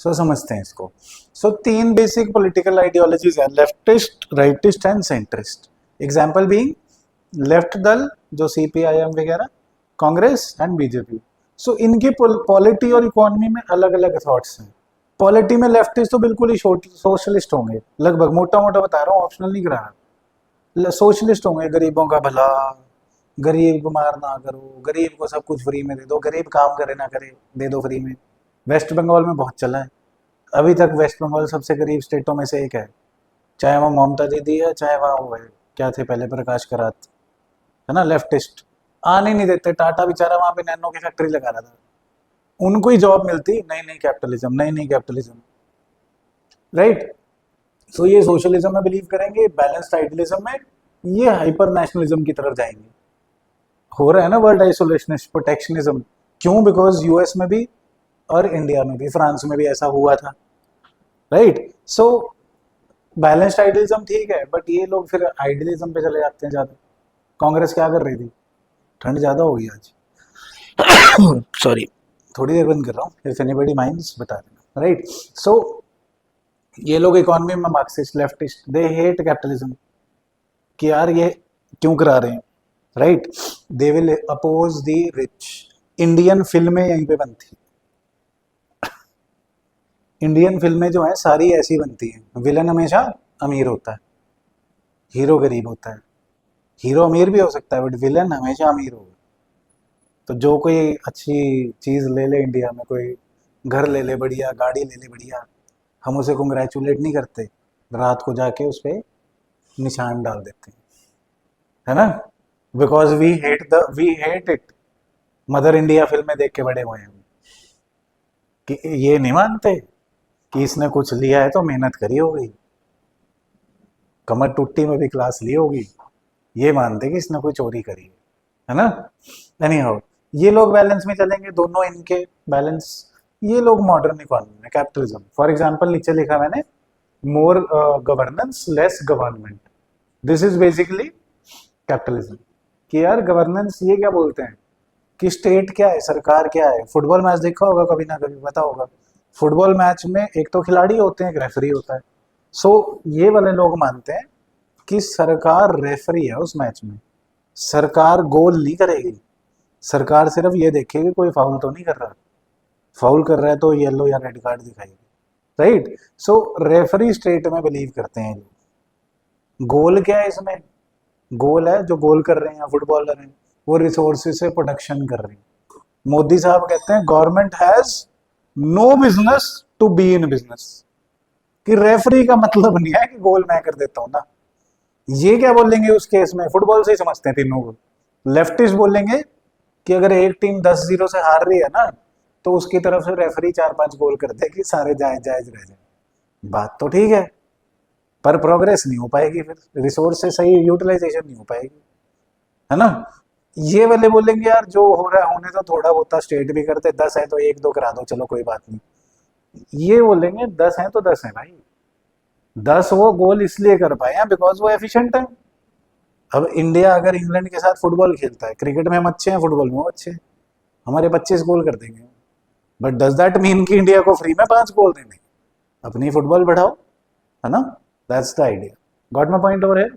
सो समझते हैं इसको। सो तीन बेसिक पॉलिटिकल आइडियोलॉजीज है, leftist, rightist and centrist. Example being left दल जो सीपीआईएम वगैरह, कांग्रेस एंड बीजेपी। सो इनकी पॉलिटी और इकोनॉमी में अलग अलग थॉट्स हैं। पॉलिटी में लेफ्टिस्ट तो बिल्कुल ही सोशलिस्ट होंगे, लगभग, मोटा मोटा बता रहा हूँ, ऑप्शनल नहीं करा रहा। सोशलिस्ट होंगे, गरीबों का भला, गरीब को मार ना करो, गरीब को सब कुछ फ्री में दे दो, गरीब काम करे ना करे दे दो फ्री में। वेस्ट बंगाल में बहुत चला है, अभी तक वेस्ट बंगाल सबसे गरीब स्टेटों में से एक है, चाहे वहाँ ममता दीदी है, चाहे वहाँ वो है, क्या थे पहले, प्रकाश करात, है ना, लेफ्टिस्ट। आने नहीं देते। टाटा बेचारा वहाँ पे नैनो की फैक्ट्री लगा रहा था, उनको ही जॉब मिलती। नहीं नहीं कैपिटलिज्म, नहीं नहीं कैपिटलिज्म, राइट। सो ये सोशलिज्म में बिलीव करेंगे, बैलेंस्ड आइडियलिज्म में, ये हाइपर नेशनलिज्म की तरफ जाएंगे। हो रहा है ना वर्ल्ड आइसोलेशनिस्ट, प्रोटेक्शनिज्म। क्यों? बिकॉज यूएस में भी और इंडिया में भी, फ्रांस में भी ऐसा हुआ था, राइट। सो बैलेंस्ड आइडियलिज्म ठीक है, बट ये लोग फिर आइडियलिज्म पे चले जाते हैं ज़्यादा। कांग्रेस क्या कर रही थी? ठंड ज़्यादा हो गई आज, सॉरी, थोड़ी देर बंद कर रहा हूँ, इफ एनीबॉडी माइंड्स बता देना, राइट। सो ये लोग इकोनॉमी में Marxist, leftist, they hate capitalism, कि यार ये क्यों करा रहे हैं, right. They will oppose the rich. Indian फिल्में यहीं पे बनती, इंडियन फिल्में जो हैं सारी ऐसी बनती हैं, विलन हमेशा अमीर होता है, हीरो गरीब होता है। हीरो अमीर भी हो सकता है, बट विलन हमेशा अमीर होगा। तो जो कोई अच्छी चीज़ ले ले इंडिया में, कोई घर ले ले बढ़िया, गाड़ी ले ले बढ़िया, हम उसे कंग्रेचुलेट नहीं करते, रात को जाके उस पर निशान डाल देते हैं, है ना। Because we hate it. Mother India फिल्में देख के बड़े हुए हैं हम, कि ये नहीं मानते कि इसने कुछ लिया है तो मेहनत करी होगी, कमर टुट्टी में भी क्लास ली होगी, ये मानते कि इसने कोई चोरी करी है ना। एनी हाउ, ये लोग बैलेंस में चलेंगे, दोनों इनके बैलेंस। ये लोग मॉडर्न इकोनॉमी में कैपिटलिज्म, फॉर एग्जांपल नीचे लिखा मैंने, more governance less government, this is basically capitalism. कि यार गवर्नेंस ये क्या बोलते हैं कि स्टेट क्या है, सरकार क्या है। फुटबॉल मैच देखा होगा कभी ना कभी, पता होगा, फुटबॉल मैच में एक तो खिलाड़ी होते हैं, एक रेफरी होता है। सो ये वाले लोग मानते हैं कि सरकार रेफरी है उस मैच में, सरकार गोल नहीं करेगी, सरकार सिर्फ ये देखेगी कोई फाउल तो नहीं कर रहा, फाउल कर रहा है तो येलो या रेड कार्ड दिखाएगी, राइट। सो रेफरी स्टेट में बिलीव करते हैं लोग। गोल क्या है इसमें? गोल है जो गोल कर रहे हैं फुटबॉलर हैं, वो रिसोर्सेज से प्रोडक्शन कर रहे हैं। मोदी साहब कहते हैं government has no business to be in business, कि रेफरी का मतलब नहीं है कि गोल मैं कर देता हूं ना। ये क्या बोलेंगे उस केस में? फुटबॉल से ही समझते हैं तीनों को। लेफ्टिस्ट बोलेंगे कि अगर एक टीम 10-0 से हार रही है ना, तो उसकी तरफ से रेफरी 4-5 गोल कर दे कि सारे जायज जायज रह जाए। बात तो ठीक है, पर प्रोग्रेस नहीं हो पाएगी, फिर रिसोर्स से सही यूटिलाइजेशन नहीं हो पाएगी, है ना। ये वाले बोलेंगे यार जो हो रहा है होने तो, थोड़ा बहुत स्टेट भी करते, 10 है तो 1-2 करा दो, चलो कोई बात नहीं। ये बोलेंगे 10 है तो 10 है भाई, 10 वो गोल इसलिए कर पाए बिकॉज वो एफिशिएंट है। अब इंडिया अगर इंग्लैंड के साथ फुटबॉल खेलता है, क्रिकेट में हम अच्छे हैं, फुटबॉल में वो अच्छे हैं, हमारे 25 गोल कर देंगे, बट डज दैट मीन कि इंडिया को फ्री में 5 गोल देने? अपनी फुटबॉल बढ़ाओ, है ना। That's the idea. Got my point over है।